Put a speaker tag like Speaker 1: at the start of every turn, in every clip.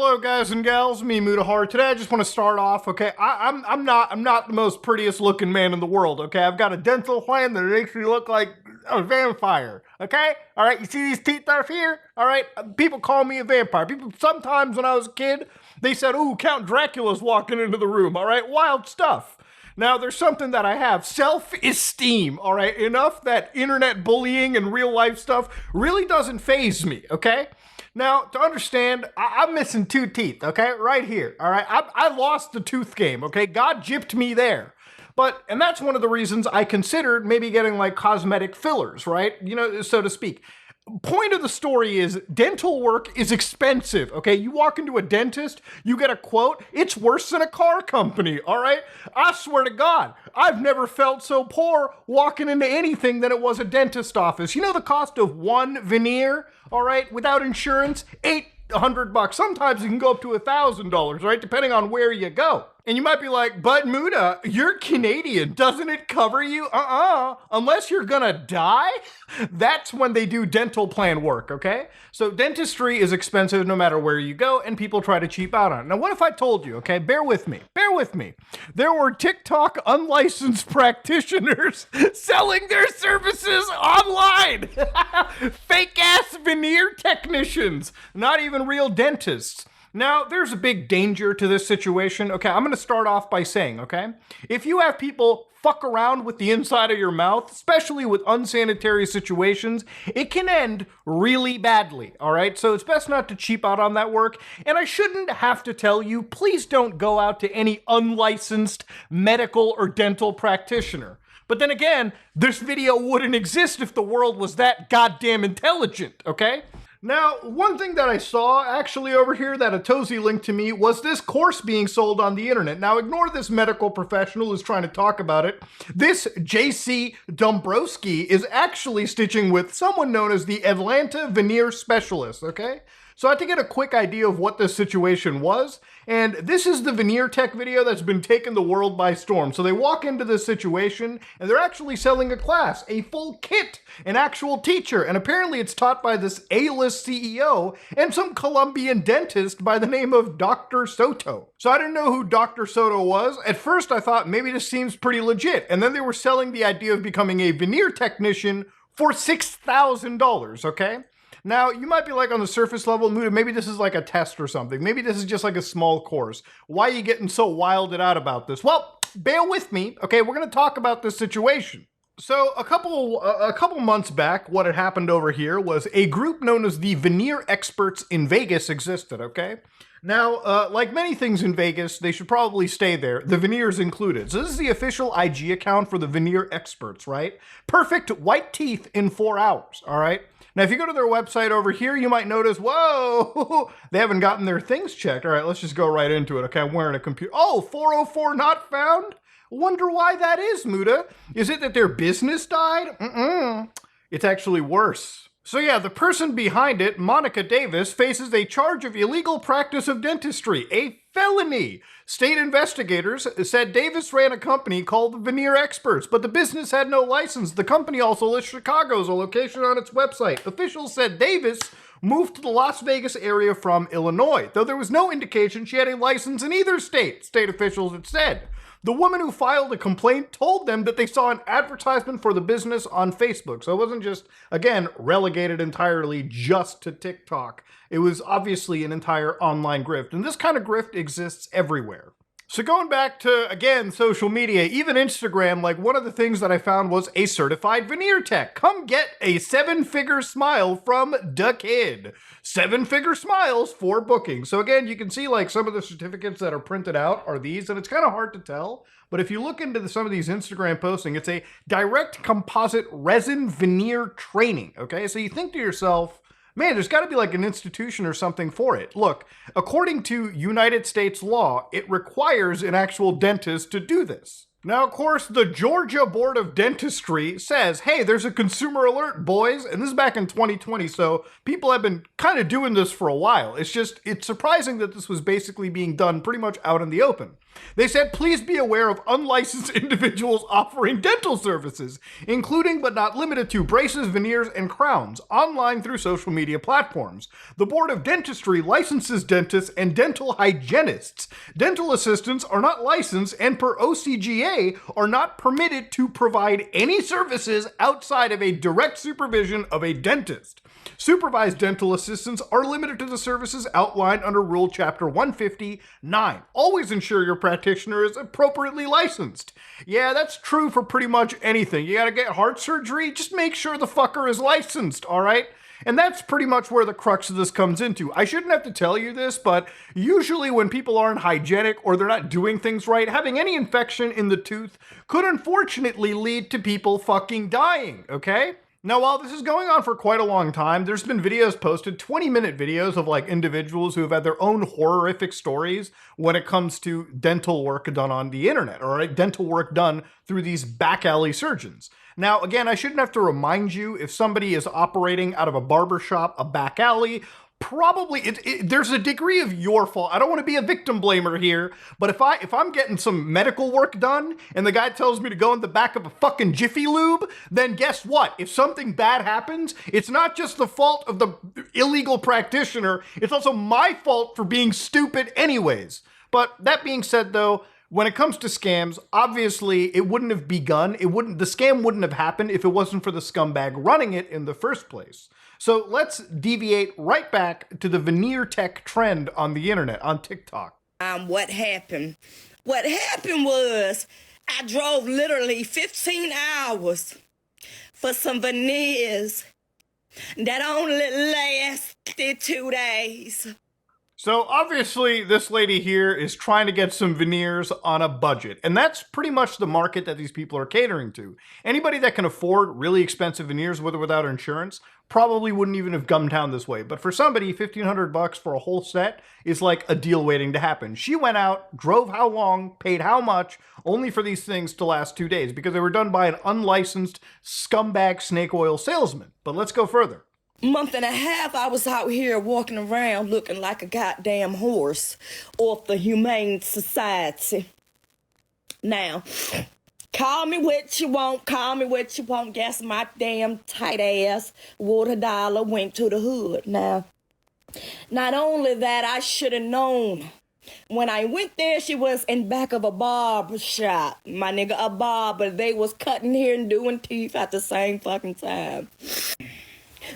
Speaker 1: Hello guys and gals, me Mutahar. Today I just want to start off, okay? I'm not the most prettiest looking man in the world, okay? I've got a dental plan that makes me look like a vampire, okay? All right, you see these teeth up here? All right, people call me a vampire. People sometimes when I was a kid, they said, "Ooh, Count Dracula's walking into the room." All right, wild stuff. Now, there's something that I have, self-esteem, all right? Enough that internet bullying and real life stuff really doesn't faze me, okay? Now, to understand, I'm missing two teeth, okay? Right here, all right? I lost the tooth game, okay? God gypped me there. And that's one of the reasons I considered maybe getting like cosmetic fillers, right? You know, so to speak. Point of the story is dental work is expensive, okay? You walk into a dentist, you get a quote, it's worse than a car company, all right? I swear to God, I've never felt so poor walking into anything than it was a dentist office. You know the cost of one veneer, all right, without insurance? $800. Sometimes it can go up to $1,000, right? Depending on where you go. And you might be like, but Muda, you're Canadian. Doesn't it cover you? Unless you're gonna die, that's when they do dental plan work, okay? So dentistry is expensive no matter where you go, and people try to cheap out on it. Now, what if I told you, okay, bear with me. There were TikTok unlicensed practitioners selling their services online. Fake ass veneer technicians, not even real dentists. Now, there's a big danger to this situation. Okay, I'm going to start off by saying, okay, if you have people fuck around with the inside of your mouth, especially with unsanitary situations, it can end really badly, all right? So it's best not to cheap out on that work. And I shouldn't have to tell you, please don't go out to any unlicensed medical or dental practitioner. But then again, this video wouldn't exist if the world was that goddamn intelligent, okay? Now, one thing that I saw actually over here that a Tozy linked to me was this course being sold on the internet. Now, ignore this medical professional who's trying to talk about it. This JC Dombrowski is actually stitching with someone known as the Atlanta Veneer Specialist, okay? So I had to get a quick idea of what this situation was, and this is the veneer tech video that's been taking the world by storm. So they walk into this situation, and they're actually selling a class, a full kit, an actual teacher, and apparently it's taught by this A-list CEO and some Colombian dentist by the name of Dr. Soto. So I didn't know who Dr. Soto was. At first I thought maybe this seems pretty legit, and then they were selling the idea of becoming a veneer technician for $6,000, okay? Now, you might be like on the surface level, Muda, maybe this is like a test or something. Maybe this is just like a small course. Why are you getting so wilded out about this? Well, bear with me, okay? We're going to talk about this situation. So a couple months back, what had happened over here was a group known as the Veneer Experts in Vegas existed, okay? Now, like many things in Vegas, they should probably stay there, the veneers included. So this is the official IG account for the Veneer Experts, right? Perfect white teeth in 4 hours, all right? Now, if you go to their website over here, you might notice, whoa, they haven't gotten their things checked. All right, let's just go right into it. Okay, I'm wearing a computer. Oh, 404 not found? Wonder why that is, Muda. Is it that their business died? It's actually worse. So yeah, the person behind it, Monica Davis, faces a charge of illegal practice of dentistry, a felony. State investigators said Davis ran a company called the Veneer Experts, but the business had no license. The company also lists Chicago as a location on its website. Officials said Davis moved to the Las Vegas area from Illinois, though there was no indication she had a license in either state, state officials had said. The woman who filed a complaint told them that they saw an advertisement for the business on Facebook. So it wasn't just, again, relegated entirely just to TikTok. It was obviously an entire online grift. And this kind of grift exists everywhere. So going back to, again, social media, even Instagram, like one of the things that I found was a certified veneer tech. Come get a 7-figure smile from the kid. 7-figure smiles for booking. So again, you can see like some of the certificates that are printed out are these, and it's kind of hard to tell. But if you look into some of these Instagram posting, it's a direct composite resin veneer training, okay? So you think to yourself, man, there's got to be like an institution or something for it. Look, according to United States law, it requires an actual dentist to do this. Now, of course, the Georgia Board of Dentistry says, hey, there's a consumer alert, boys. And this is back in 2020, so people have been kind of doing this for a while. It's surprising that this was basically being done pretty much out in the open. They said, please be aware of unlicensed individuals offering dental services, including but not limited to braces, veneers, and crowns, online through social media platforms. The Board of Dentistry licenses dentists and dental hygienists. Dental assistants are not licensed and per OCGA are not permitted to provide any services outside of a direct supervision of a dentist. Supervised dental assistants are limited to the services outlined under Rule Chapter 159. Always ensure your practitioner is appropriately licensed. Yeah, that's true for pretty much anything. You gotta get heart surgery, just make sure the fucker is licensed, alright? And that's pretty much where the crux of this comes into. I shouldn't have to tell you this, but usually when people aren't hygienic or they're not doing things right, having any infection in the tooth could unfortunately lead to people fucking dying, okay? Now, while this is going on for quite a long time, there's been videos posted, 20-minute videos of like individuals who have had their own horrific stories when it comes to dental work done on the internet, or dental work done through these back alley surgeons. Now, again, I shouldn't have to remind you if somebody is operating out of a barbershop, a back alley, probably there's a degree of your fault. I don't want to be a victim blamer here, but if I'm getting some medical work done and the guy tells me to go in the back of a fucking Jiffy Lube, then guess what? If something bad happens, it's not just the fault of the illegal practitioner, it's also my fault for being stupid anyways. But that being said though, when it comes to scams, obviously it wouldn't have begun, the scam wouldn't have happened if it wasn't for the scumbag running it in the first place. So let's deviate right back to the veneer tech trend on the internet, on TikTok.
Speaker 2: What happened? What happened was I drove literally 15 hours for some veneers that only lasted 2 days.
Speaker 1: So obviously this lady here is trying to get some veneers on a budget, and that's pretty much the market that these people are catering to. Anybody that can afford really expensive veneers with or without insurance probably wouldn't even have gummed down this way. But for somebody, $1,500 for a whole set is like a deal waiting to happen. She went out, drove how long, paid how much, only for these things to last 2 days because they were done by an unlicensed scumbag snake oil salesman. But let's go further.
Speaker 2: Month and a half, I was out here walking around looking like a goddamn horse off the Humane Society. Now, call me what you want, guess my damn tight ass water dollar went to the hood. Now, not only that, I should have known. When I went there, she was in back of a barber shop. My nigga, a barber. They was cutting hair and doing teeth at the same fucking time.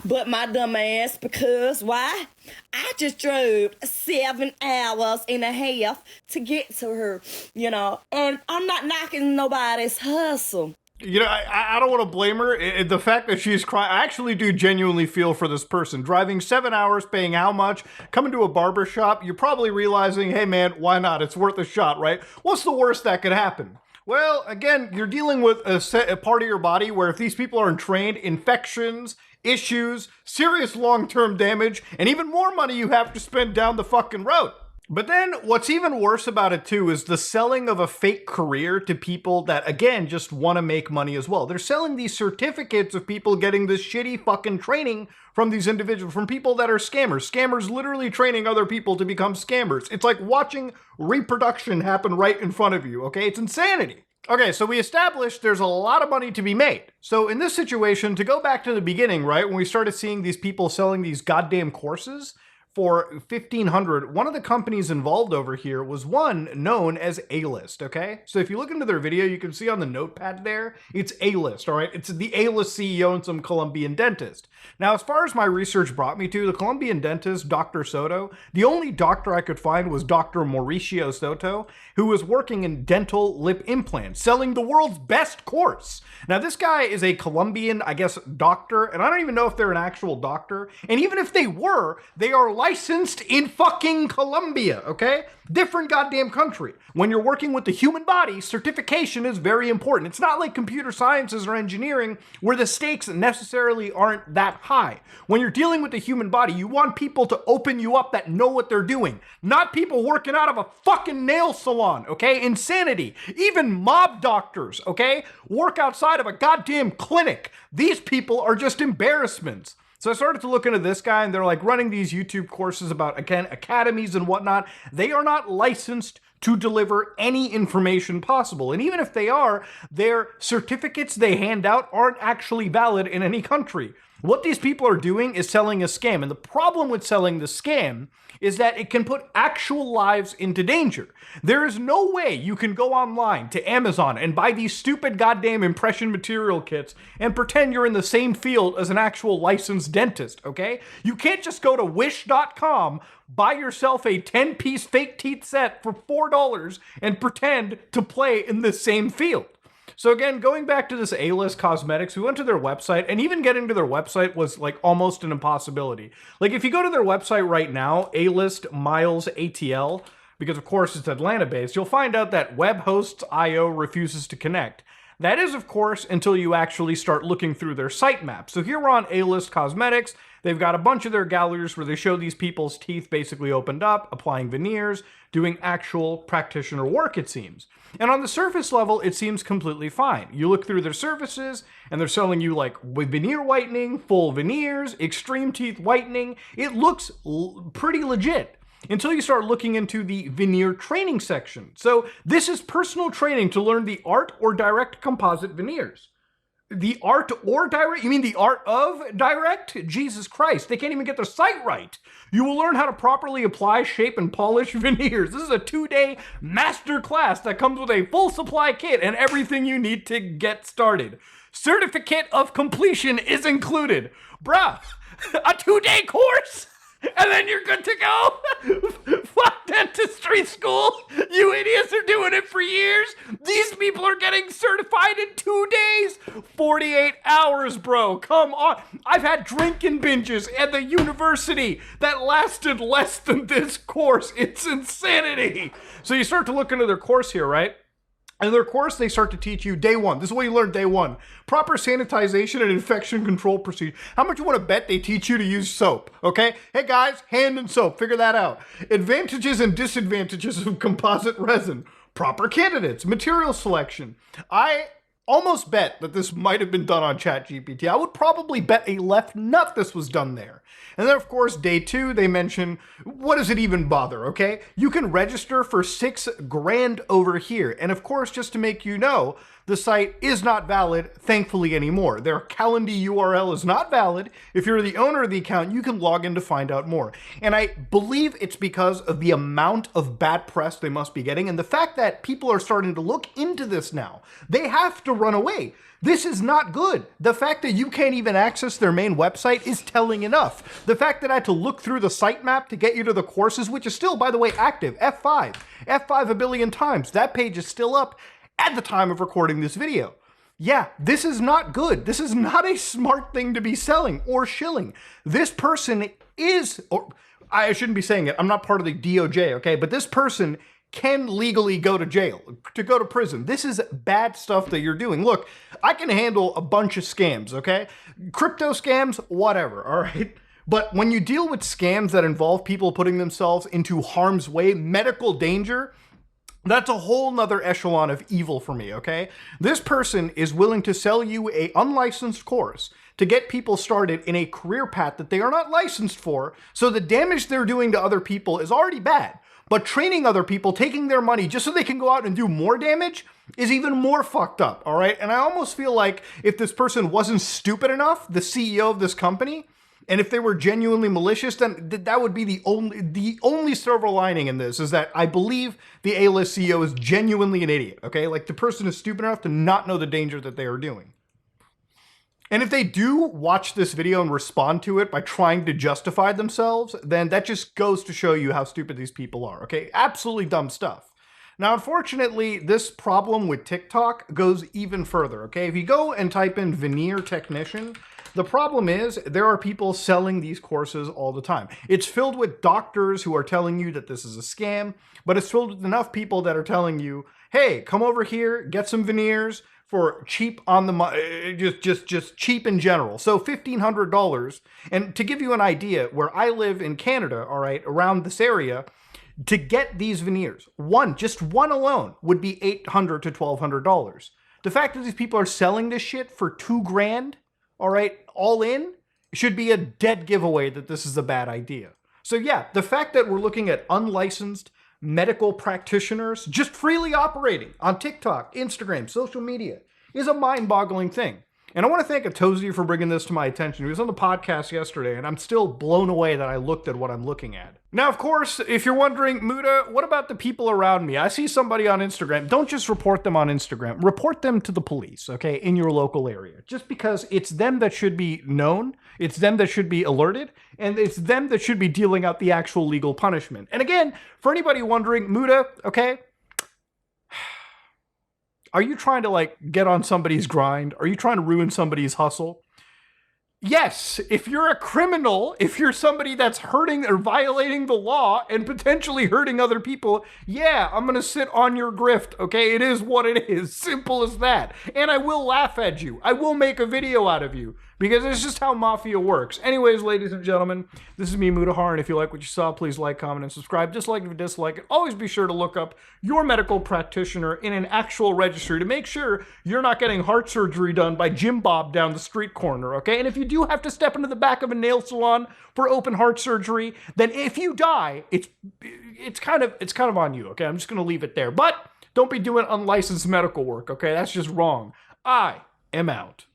Speaker 2: But my dumb ass, because why? I just drove 7 hours and a half to get to her, and I'm not knocking nobody's hustle.
Speaker 1: I don't want to blame her. The fact that she's crying, I actually do genuinely feel for this person. Driving 7 hours, paying how much, coming to a barber shop, you're probably realizing, hey man, why not? It's worth a shot, right? What's the worst that could happen? Well, again, you're dealing with a part of your body where if these people aren't trained, infections, issues, serious long-term damage, and even more money you have to spend down the fucking road. But then what's even worse about it too is the selling of a fake career to people that, again, just want to make money as well. They're selling these certificates of people getting this shitty fucking training from these individuals, from people that are scammers. Scammers literally training other people to become scammers. It's like watching reproduction happen right in front of you, okay? It's insanity. Okay, so we established there's a lot of money to be made. So in this situation, to go back to the beginning, right, when we started seeing these people selling these goddamn courses for $1,500, one of the companies involved over here was one known as A-List, okay? So if you look into their video, you can see on the notepad there, it's A-List, all right? It's the A-List CEO and some Colombian dentist. Now, as far as my research brought me to, the Colombian dentist, Dr. Soto, the only doctor I could find was Dr. Mauricio Soto, who was working in dental lip implants, selling the world's best course. Now, this guy is a Colombian, I guess, doctor, and I don't even know if they're an actual doctor. And even if they were, they are licensed in fucking Colombia, okay? Different goddamn country. When you're working with the human body, certification is very important. It's not like computer sciences or engineering where the stakes necessarily aren't that high. When you're dealing with the human body, you want people to open you up that know what they're doing, not people working out of a fucking nail salon, okay? Insanity. Even mob doctors, okay, work outside of a goddamn clinic. These people are just embarrassments. So I started to look into this guy, and they're like running these YouTube courses about, again, academies and whatnot. They are not licensed to deliver any information possible. And even if they are, their certificates they hand out aren't actually valid in any country. What these people are doing is selling a scam. And the problem with selling the scam is that it can put actual lives into danger. There is no way you can go online to Amazon and buy these stupid goddamn impression material kits and pretend you're in the same field as an actual licensed dentist, okay? You can't just go to wish.com, buy yourself a 10-piece fake teeth set for $4 and pretend to play in the same field. So again, going back to this A-List Cosmetics, we went to their website, and even getting to their website was like almost an impossibility. Like if you go to their website right now, A-List Miles ATL, because of course it's Atlanta-based, you'll find out that webhosts.io refuses to connect. That is, of course, until you actually start looking through their sitemap. So here we're on A-List Cosmetics. They've got a bunch of their galleries where they show these people's teeth basically opened up, applying veneers, doing actual practitioner work, it seems. And on the surface level, it seems completely fine. You look through their services, and they're selling you like veneer whitening, full veneers, extreme teeth whitening. It looks pretty legit until you start looking into the veneer training section. So this is personal training to learn the art or direct composite veneers. The art or direct? You mean the art of direct? Jesus Christ, they can't even get their site right. You will learn how to properly apply, shape, and polish veneers. This is a 2-day master class that comes with a full supply kit and everything you need to get started. Certificate of completion is included. Bruh, a 2-day course? And then you're good to go? Fuck dentistry school. You idiots are doing it for years. These people are getting certified in 2 days. 48 hours, bro. Come on. I've had drinking binges at the university that lasted less than this course. It's insanity. So you start to look into their course here, right? And their course, they start to teach you day one. This is what you learn day one. Proper sanitization and infection control procedure. How much you want to bet they teach you to use soap, okay? Hey guys, hand and soap, figure that out. Advantages and disadvantages of composite resin. Proper candidates, material selection. I almost bet that this might have been done on ChatGPT. I would probably bet a left nut this was done there. And then, of course, day 2, they mention, what does it even bother, okay? You can register for $6,000 over here. And of course, just to make you know, the site is not valid, thankfully, anymore. Their calendar URL is not valid. If you're the owner of the account, you can log in to find out more. And I believe it's because of the amount of bad press they must be getting and the fact that people are starting to look into this now. They have to run away. This is not good. The fact that you can't even access their main website is telling enough. The fact that I had to look through the sitemap to get you to the courses, which is still, by the way, active, F5 a billion times. That page is still up at the time of recording this video. Yeah, this is not good. This is not a smart thing to be selling or shilling. This person is, or I shouldn't be saying it, I'm not part of the DOJ, okay? But this person can legally go to jail, to go to prison. This is bad stuff that you're doing. Look, I can handle a bunch of scams, okay? Crypto scams, whatever, all right? But when you deal with scams that involve people putting themselves into harm's way, medical danger, that's a whole nother echelon of evil for me, okay? This person is willing to sell you a unlicensed course to get people started in a career path that they are not licensed for, so the damage they're doing to other people is already bad. But training other people, taking their money just so they can go out and do more damage is even more fucked up, all right? And I almost feel like if this person wasn't stupid enough, the CEO of this company, and if they were genuinely malicious, then that would be the only silver lining in this, is that I believe the A-list CEO is genuinely an idiot, okay? Like the person is stupid enough to not know the danger that they are doing. And if they do watch this video and respond to it by trying to justify themselves, then that just goes to show you how stupid these people are, okay? Absolutely dumb stuff. Now, unfortunately, this problem with TikTok goes even further, okay? If you go and type in veneer technician, The problem is there are people selling these courses all the time. It's filled with doctors who are telling you that this is a scam, but it's filled with enough people that are telling you, hey, come over here, get some veneers for cheap on the just cheap in general. So $1,500. And to give you an idea, where I live in Canada, all right, around this area, to get these veneers, just one alone would be $800 to $1,200. The fact that these people are selling this shit for $2,000, all right, all in, should be a dead giveaway that this is a bad idea. So yeah, the fact that we're looking at unlicensed medical practitioners just freely operating on TikTok, Instagram, social media is a mind-boggling thing. And I want to thank Atozy for bringing this to my attention. He was on the podcast yesterday, and I'm still blown away that I looked at what I'm looking at. Now, of course, if you're wondering, Muda, what about the people around me? I see somebody on Instagram. Don't just report them on Instagram. Report them to the police, okay, in your local area. Just because it's them that should be known, it's them that should be alerted, and it's them that should be dealing out the actual legal punishment. And again, for anybody wondering, Muda, okay, are you trying to get on somebody's grind? Are you trying to ruin somebody's hustle? Yes, if you're a criminal, if you're somebody that's hurting or violating the law and potentially hurting other people, yeah, I'm gonna sit on your grift, okay? It is what it is, simple as that. And I will laugh at you. I will make a video out of you because it's just how Mafia works. Anyways, ladies and gentlemen, this is me, Mudahar, and if you like what you saw, please like, comment, and subscribe. Dislike if you dislike it. Always be sure to look up your medical practitioner in an actual registry to make sure you're not getting heart surgery done by Jim Bob down the street corner, okay? And if you do have to step into the back of a nail salon for open heart surgery, then if you die, it's kind of on you, okay? I'm just gonna leave it there. But don't be doing unlicensed medical work, okay? That's just wrong. I am out.